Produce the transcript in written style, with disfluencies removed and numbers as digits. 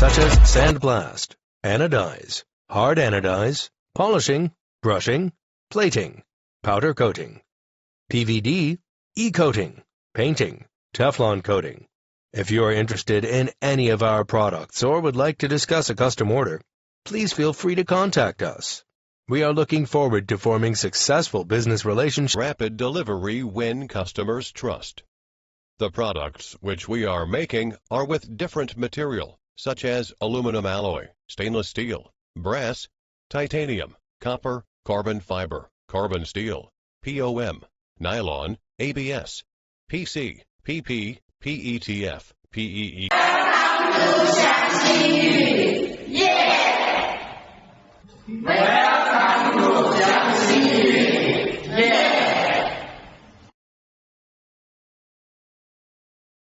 such as sandblast, anodize, hard anodize, polishing, brushing, plating, powder coating, PVD, e-coating, painting, Teflon coating. If you are interested in any of our products or would like to discuss a custom order, please feel free to contact us. We are looking forward to forming successful business relationships. Rapid delivery win customers' trust. The products which we are making are with different material, such as aluminum alloy, stainless steel, brass, titanium, copper, carbon fiber, carbon steel, POM, nylon, ABS, PC, PP, PETF, PEE. 下机遇，耶！